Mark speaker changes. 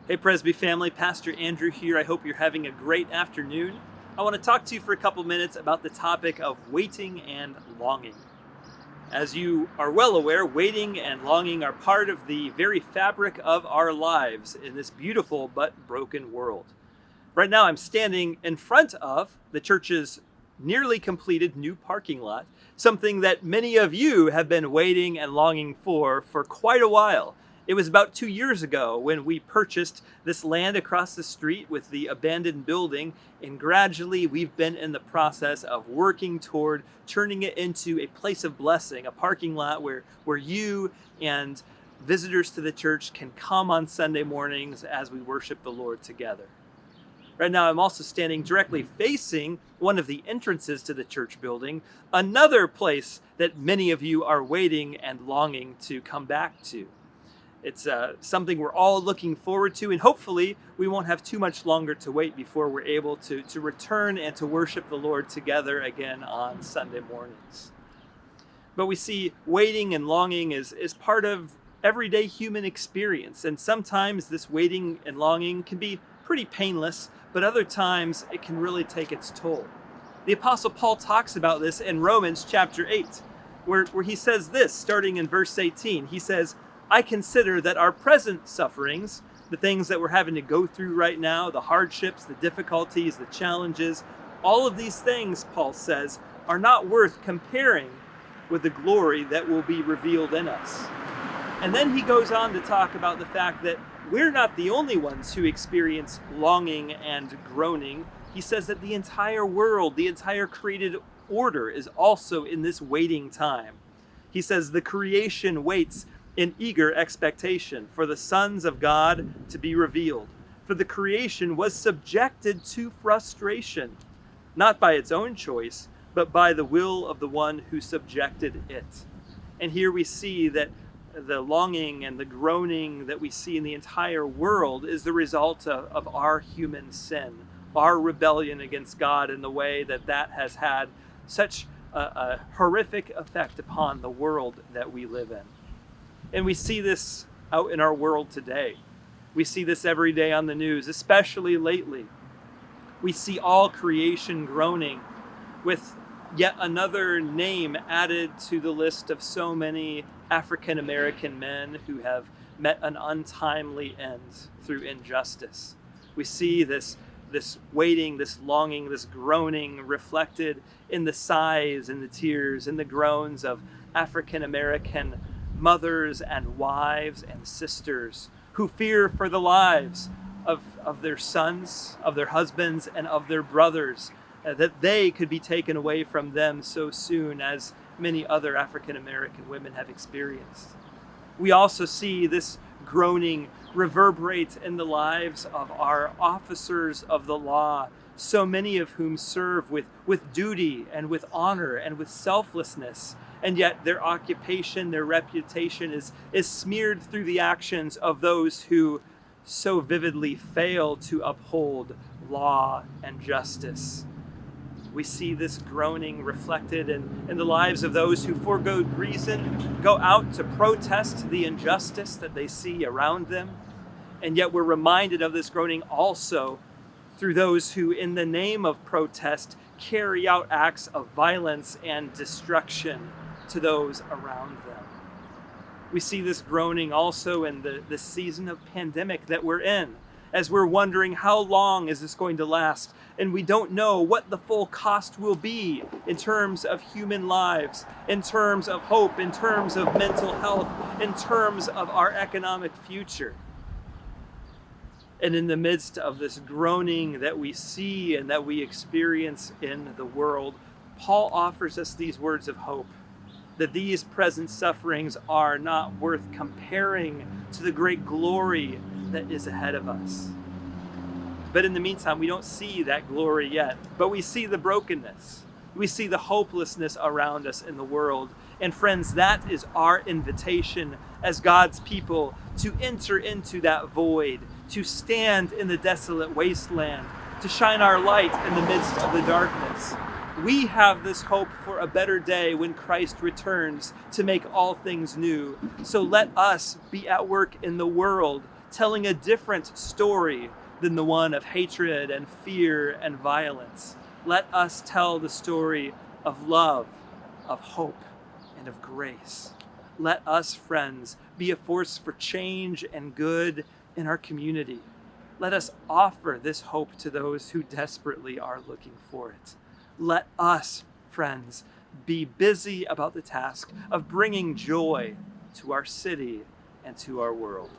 Speaker 1: Hey Presby family, Pastor Andrew here. I hope you're having a great afternoon. I want to talk to you for a couple minutes about the topic of waiting and longing. As you are well aware, waiting and longing are part of the very fabric of our lives in this beautiful but broken world. Right now I'm standing in front of the church's nearly completed new parking lot, something that many of you have been waiting and longing for quite a while. It was about 2 years ago when we purchased this land across the street with the abandoned building, and gradually we've been in the process of working toward turning it into a place of blessing, a parking lot where you and visitors to the church can come on Sunday mornings as we worship the Lord together. Right now I'm also standing directly facing one of the entrances to the church building, another place that many of you are waiting and longing to come back to. It's something we're all looking forward to, and hopefully we won't have too much longer to wait before we're able to return and to worship the Lord together again on Sunday mornings. But we see waiting and longing is part of everyday human experience, and sometimes this waiting and longing can be pretty painless, but other times it can really take its toll. The Apostle Paul talks about this in Romans chapter 8, where he says this, starting in verse 18. He says, I consider that our present sufferings, the things that we're having to go through right now, the hardships, the difficulties, the challenges, all of these things, Paul says, are not worth comparing with the glory that will be revealed in us. And then he goes on to talk about the fact that we're not the only ones who experience longing and groaning. He says that the entire world, the entire created order is also in this waiting time. He says the creation waits in eager expectation for the sons of God to be revealed. For the creation was subjected to frustration, not by its own choice, but by the will of the one who subjected it. And here we see that the longing and the groaning that we see in the entire world is the result of our human sin, our rebellion against God, in the way that has had such a horrific effect upon the world that we live in. And we see this out in our world today. We see this every day on the news, especially lately. We see all creation groaning, with yet another name added to the list of so many African American men who have met an untimely end through injustice. We see this waiting, this longing, this groaning reflected in the sighs and the tears and the groans of African American mothers and wives and sisters who fear for the lives of their sons, of their husbands, and of their brothers, that they could be taken away from them so soon, as many other African American women have experienced. We also see this groaning reverberate in the lives of our officers of the law, so many of whom serve with duty and with honor and with selflessness, and yet their occupation, their reputation is smeared through the actions of those who so vividly fail to uphold law and justice. We see this groaning reflected in the lives of those who, for good reason, go out to protest the injustice that they see around them. And yet we're reminded of this groaning also through those who, in the name of protest, carry out acts of violence and destruction to those around them. We see this groaning also in the season of pandemic that we're in, as we're wondering how long is this going to last, and we don't know what the full cost will be in terms of human lives, in terms of hope, in terms of mental health, in terms of our economic future. And in the midst of this groaning that we see and that we experience in the world, Paul offers us these words of hope, that these present sufferings are not worth comparing to the great glory that is ahead of us. But in the meantime, we don't see that glory yet, but we see the brokenness. We see the hopelessness around us in the world. And friends, that is our invitation as God's people to enter into that void, to stand in the desolate wasteland, to shine our light in the midst of the darkness. We have this hope for a better day when Christ returns to make all things new. So let us be at work in the world telling a different story than the one of hatred and fear and violence. Let us tell the story of love, of hope, and of grace. Let us, friends, be a force for change and good in our community. Let us offer this hope to those who desperately are looking for it. Let us, friends, be busy about the task of bringing joy to our city and to our world.